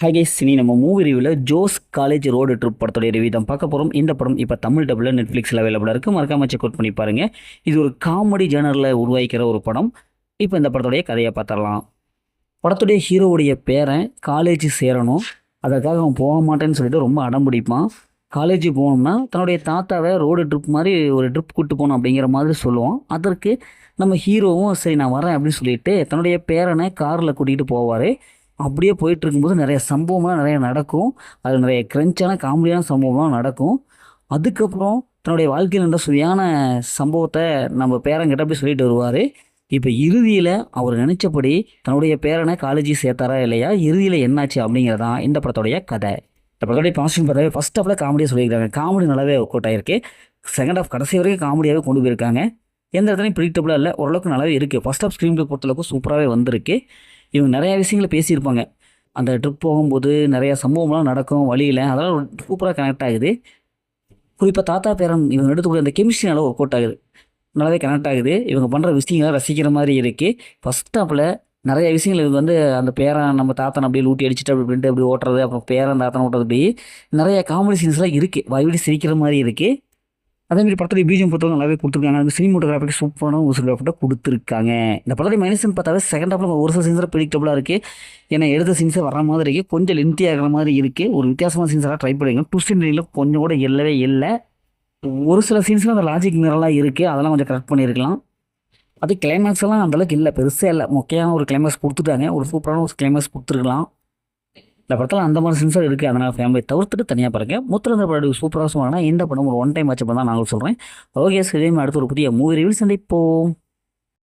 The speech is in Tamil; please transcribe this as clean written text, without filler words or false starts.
ஹாய் கைஸ், இனி நம்ம மூவி ரிவ்யூவில் ஜோஸ் காலேஜ் ரோடு ட்ரிப் படத்துடைய ரிவ்யூ தான் பார்க்க போகிறோம். இந்த படம் இப்போ தமிழ் டபுளில் நெட்ஃப்ளிக்ஸில் அவைலபிளாக இருக்குது. மறக்காம செக் அவுட் பண்ணி பாருங்கள். இது ஒரு காமெடி ஜேனரில் உருவாக்கிற ஒரு படம். இப்போ இந்த படத்துடைய கதையை பார்த்துடலாம். படத்துடைய ஹீரோவுடைய பேரன் காலேஜ் சேரணும், அதற்காக அவன் போக மாட்டேன்னு சொல்லிட்டு ரொம்ப அடம் பிடிப்பான். காலேஜ் போகணும்னா தன்னுடைய தாத்தாவை ரோடு ட்ரிப் மாதிரி ஒரு ட்ரிப் கூப்பிட்டு போகணும் அப்படிங்கிற மாதிரி சொல்லுவான். அதற்கு நம்ம ஹீரோவும் சரி நான் வரேன் அப்படின்னு சொல்லிட்டு தன்னுடைய பேரனை காரில் கூட்டிகிட்டு போவார். அப்படியே போயிட்டு இருக்கும்போது நிறைய சம்பவம்லாம் நிறைய நடக்கும். அது நிறைய கிரன்ச்சான காமெடியான சம்பவம்லாம் நடக்கும். அதுக்கப்புறம் தன்னுடைய வாழ்க்கையில் இருந்த சுவையான சம்பவத்தை நம்ம பேரங்கிட்ட அப்படி சொல்லிட்டு வருவார். இப்போ இறுதியில் அவர் நினச்சபடி தன்னுடைய பேரனை காலேஜ் சேர்த்தாரா இல்லையா, இறுதியில் என்னாச்சு அப்படிங்கிறதான் இந்த படத்துடைய கதை. இந்த படத்துடைய பாசிட்டிவ் பார்த்தாவே ஃபஸ்ட் ஹாஃபில் காமெடியாக சொல்லியிருக்காங்க. காமெடி நல்லாவே ஒர்க் அவுட் ஆகிருக்கு. செகண்ட் ஹாஃப் கடைசி வரைக்கும் காமெடியாகவே கொண்டு போயிருக்காங்க. எந்த இடத்துலையும் ப்ரிடிக்டபுளாக இல்லை, ஓரளவுக்கு நல்லாவே இருக்குது. ஃபஸ்ட் ஹாஃப் ஸ்க்ரீன் ப்ளே பொறுத்தளவுக்கு சூப்பராகவே வந்திருக்கு. இவங்க நிறையா விஷயங்களை பேசியிருப்பாங்க. அந்த ட்ரிப் போகும்போது நிறையா சம்பவம்லாம் நடக்கும் வழியில், அதெல்லாம் சூப்பராக கனெக்ட் ஆகுது. குறிப்பாக தாத்தா பேரன் இவங்க எடுத்துக்கூடிய அந்த கெமிஸ்ட்ரி நல்லா ஒர்க் அவுட் ஆகுது, நல்லாவே கனெக்ட் ஆகுது. இவங்க பண்ணுற விஷயங்கள்லாம் ரசிக்கிற மாதிரி இருக்குது. ஃபஸ்ட் ஹாஃபில் நிறைய விஷயங்கள் இவங்க வந்து அந்த பேரன் நம்ம தாத்தனை அப்படியே லூட்டி அடிச்சுட்டு அப்படி அப்படின்ட்டு அப்படி ஓட்டுறது, அப்புறம் பேரன் தாத்தனை ஓட்டுறது, அப்படி நிறைய காமெடி சீன்ஸ்லாம் இருக்குது. வாய்விடி சிரிக்கிற மாதிரி இருக்குது. அதேமாதிரி படத்துடைய பிஜிஎம் பொறுத்தவரை நல்லாவே கொடுத்துருக்காங்க. அந்த சினிமோட்டோகிராஃபிக்கு சூப்பரான ஒரு சினிமோட்டோகிராஃபிட்ட கொடுத்துருக்காங்க. இந்த படத்துடைய மைனஸ்ன்னு பார்த்தாவே செகண்ட் ஹாஃபில் ஒரு சில சீன்ஸில் ப்ரிடிக்டபுளாக இருக்குது. ஏன்னா எடுத்த சீன்ஸே வர மாதிரி இருக்குது, கொஞ்சம் லென்த்தி ஆகிற மாதிரி இருக்குது. ஒரு வித்தியாசமான சீன்ஸெல்லாம் ட்ரை பண்ணிங்க. ட்விஸ்ட் அண்ட் கொஞ்சம் கூட இல்லவே இல்லை. ஒரு சில சீன்ஸில் அந்த லாஜிக் மிரலாம் இருக்குது, அதெல்லாம் கொஞ்சம் கரெக்ட் பண்ணியிருக்கலாம். அது கிளைமேக்ஸ் எல்லாம் அந்தளவுக்கு இல்லை, பெருசாக இல்லை. முக்கியமான ஒரு கிளைமேக்ஸ் கொடுத்துட்டாங்க, ஒரு சூப்பரான ஒரு கிளைமேக்ஸ் கொடுத்துருக்கலாம். இந்த படத்தில் அந்த மாதிரி சென்சார் இருக்குது. அதனால் ஃபேமிலியை தவிர்த்துட்டு தனியாக பாருங்க. இந்த படம் சூப்பராக சொன்னாங்கன்னா இந்த படம் ஒரு ஒன் டைம் வாட்ச் தான் நாங்கள் சொல்கிறேன். ஓகே, இதே அடுத்த ஒரு புதிய மூவி ரிவ்யூ சந்திப்போம்.